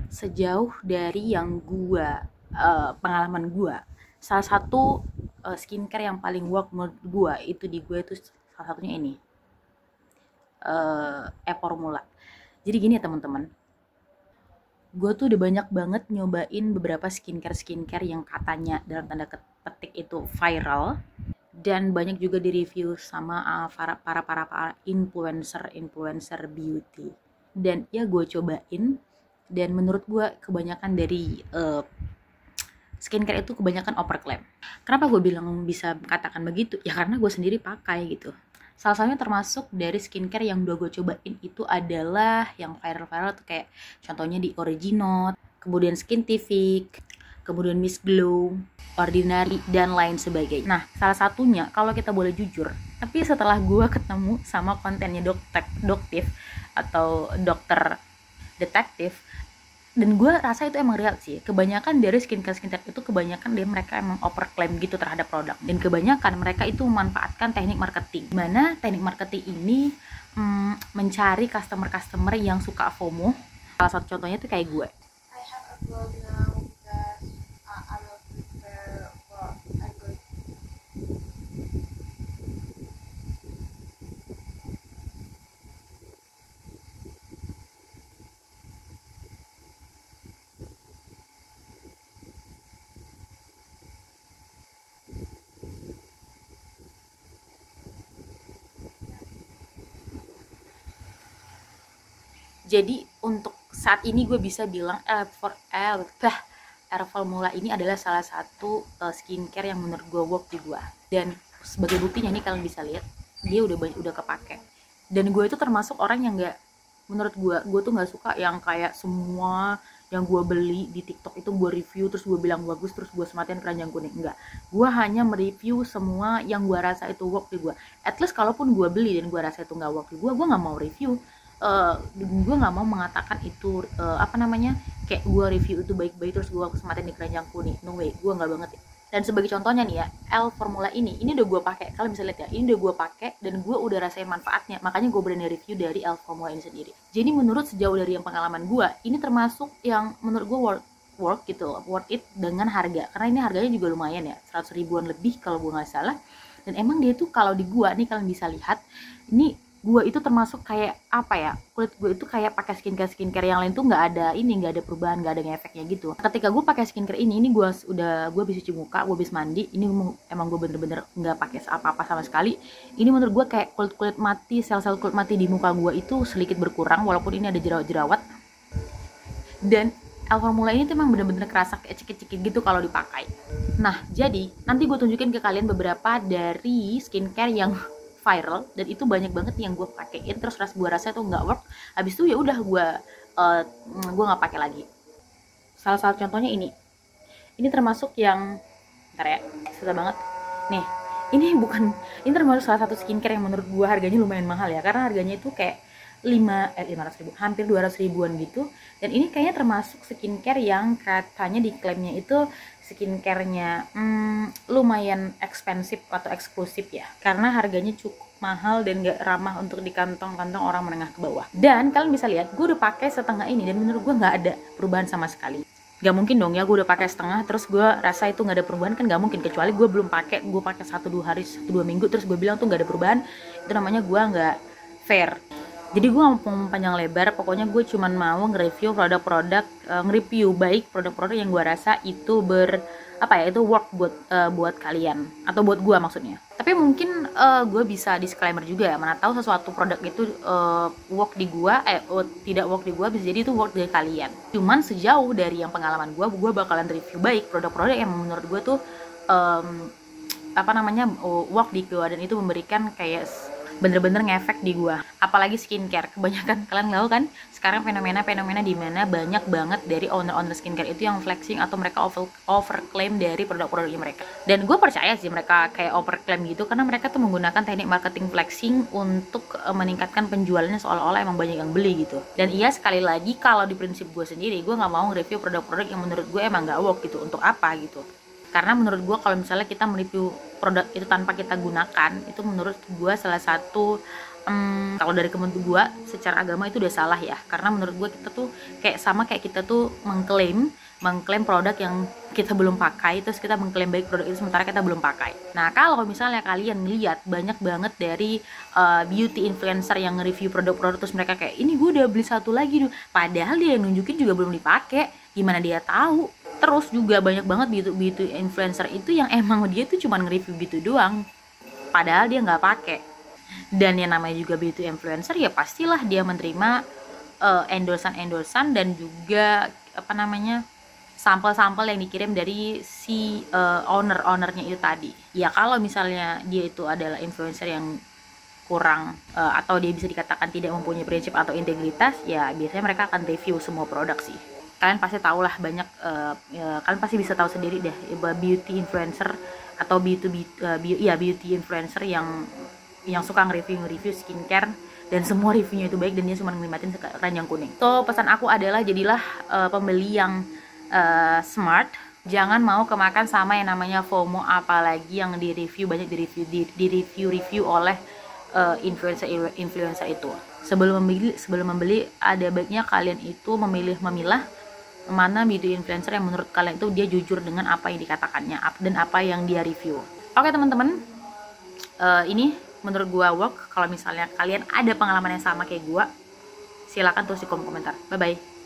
Sejauh dari yang pengalaman gua, salah satu skincare yang paling work menurut gua itu di gua itu salah satunya ini, e-formula. Jadi gini ya teman-teman, gue tuh udah banyak banget nyobain beberapa skincare yang katanya dalam tanda petik itu viral, dan banyak juga di review sama para influencer beauty. Dan ya gue cobain, dan menurut gue kebanyakan dari skincare itu kebanyakan overclaim. Kenapa gue bilang bisa katakan begitu? Ya karena gue sendiri pakai gitu. Salah satunya termasuk dari skincare yang udah gue cobain itu adalah yang viral-viral tuh, kayak contohnya di Originot, kemudian Skintific, kemudian Miss Glow, Ordinary, dan lain sebagainya. Nah, salah satunya kalau kita boleh jujur, tapi setelah gue ketemu sama kontennya doktif atau dokter detektif, dan gue rasa itu emang real sih. Kebanyakan dari skincare itu kebanyakan dari mereka emang overclaim gitu terhadap produk, dan kebanyakan mereka itu memanfaatkan teknik marketing, mana teknik marketing ini mencari customer yang suka FOMO. Salah satu contohnya tuh kayak gue. I have a blog now because I will prepare for I'm going. Jadi untuk saat ini gue bisa bilang Formula ini adalah salah satu skincare yang menurut gue work di gue. Dan sebagai buktinya nih kalian bisa lihat dia udah kepake. Dan gue itu termasuk orang yang menurut gue tuh nggak suka yang kayak semua yang gue beli di TikTok itu gue review terus gue bilang bagus terus gue sematin keranjang kuning. Enggak, gue hanya mereview semua yang gue rasa itu work di gue. At least kalaupun gue beli dan gue rasa itu nggak work di gue nggak mau review. Gue nggak mau mengatakan itu kayak gue review itu baik-baik terus gue sematin di keranjang kuning. No way, gue nggak banget ya. Dan sebagai contohnya nih ya, Formula ini udah gue pakai. Kalian bisa lihat ya, ini udah gue pakai dan gue udah rasain manfaatnya. Makanya gue berani review dari Formula ini sendiri. Jadi menurut sejauh dari yang pengalaman gue, ini termasuk yang menurut gue worth it dengan harga. Karena ini harganya juga lumayan ya, 100 ribuan lebih kalau gue nggak salah. Dan emang dia tuh kalau di gue nih kalian bisa lihat, ini gue itu termasuk kayak kulit gue itu kayak pakai skincare yang lain tuh nggak ada perubahan, nggak ada ngefeknya gitu. Ketika gue pakai skincare ini gue habis cuci muka, gue habis mandi, ini emang gue bener-bener nggak pakai apa-apa sama sekali. Ini menurut gue kayak kulit mati, sel-sel kulit mati di muka gue itu sedikit berkurang, walaupun ini ada jerawat-jerawat. Dan Formula ini tuh emang bener-bener kerasa kayak cekit-cekit gitu kalau dipakai. Nah, jadi nanti gue tunjukin ke kalian beberapa dari skincare yang viral, dan itu banyak banget yang gue pakein terus gue rasa itu nggak work. Habis itu ya udah gue nggak pakai lagi. Salah satu contohnya ini termasuk yang bentar ya, susah banget nih. Ini termasuk salah satu skincare yang menurut gue harganya lumayan mahal ya, karena harganya itu kayak 500 ribu, hampir 200 ribuan gitu. Dan ini kayaknya termasuk skincare yang katanya diklaimnya itu skincare-nya lumayan ekspensif atau eksklusif ya, karena harganya cukup mahal dan gak ramah untuk di kantong-kantong orang menengah ke bawah. Dan kalian bisa lihat gue udah pakai setengah ini dan menurut gue nggak ada perubahan sama sekali. Gak mungkin dong ya gue udah pakai setengah terus gue rasa itu nggak ada perubahan, kan gak mungkin, kecuali gue belum pakai, gue pakai 1-2 hari 1-2 minggu terus gue bilang tuh nggak ada perubahan. Itu namanya gue nggak fair. Jadi gue gak mau panjang lebar, pokoknya gue cuman mau nge-review produk-produk, nge-review baik produk-produk yang gue rasa itu itu work buat kalian, atau buat gue maksudnya. Tapi mungkin gue bisa disclaimer juga ya, mana tahu sesuatu produk itu work di gue, tidak work di gue, bisa jadi itu work dari kalian. Cuman sejauh dari yang pengalaman gue bakalan review baik produk-produk yang menurut gue tuh work di gue, dan itu memberikan kayak bener-bener ngefek di gua. Apalagi skincare, kebanyakan kalian tahu kan sekarang fenomena di mana banyak banget dari owner skincare itu yang flexing atau mereka overclaim dari produk-produknya mereka. Dan gue percaya sih mereka kayak overclaim gitu karena mereka tuh menggunakan teknik marketing flexing untuk meningkatkan penjualannya, seolah-olah emang banyak yang beli gitu. Dan iya, sekali lagi kalau di prinsip gue sendiri, gue nggak mau nge-review produk-produk yang menurut gue emang nggak work gitu. Untuk apa gitu? Karena menurut gue kalau misalnya kita mereview produk itu tanpa kita gunakan, itu menurut gue salah satu kalau dari menurut gue secara agama itu udah salah ya, karena menurut gue kita tuh kayak kita tuh mengklaim produk yang kita belum pakai, terus kita mengklaim baik produk itu sementara kita belum pakai. Nah, kalau misalnya kalian lihat banyak banget dari beauty influencer yang nge-review produk-produk terus mereka kayak, ini gue udah beli satu lagi tuh, padahal dia yang nunjukin juga belum dipakai, gimana dia tahu? Terus juga banyak banget beauty influencer itu yang emang dia tuh cuma nge-review gitu doang, padahal dia nggak pakai. Dan yang namanya juga beauty influencer ya pastilah dia menerima endorsan dan juga sampel-sampel yang dikirim dari si ownernya itu tadi. Ya kalau misalnya dia itu adalah influencer yang kurang atau dia bisa dikatakan tidak mempunyai prinsip atau integritas, ya biasanya mereka akan review semua produk sih. Kalian pasti tahu lah banyak, kalian pasti bisa tahu sendiri deh beauty influencer atau beauty influencer yang suka nge-review skincare dan semua reviewnya itu baik dan dia cuma ngelimatin keranjang kuning. So pesan aku adalah jadilah pembeli yang smart, jangan mau kemakan sama yang namanya FOMO, apalagi yang banyak di review oleh influencer itu. Sebelum membeli ada baiknya kalian itu memilah mana beauty influencer yang menurut kalian itu dia jujur dengan apa yang dikatakannya dan apa yang dia review. Oke teman-teman, ini menurut gua work. Kalau misalnya kalian ada pengalaman yang sama kayak gua, silakan tulis di kolom komentar. Bye bye.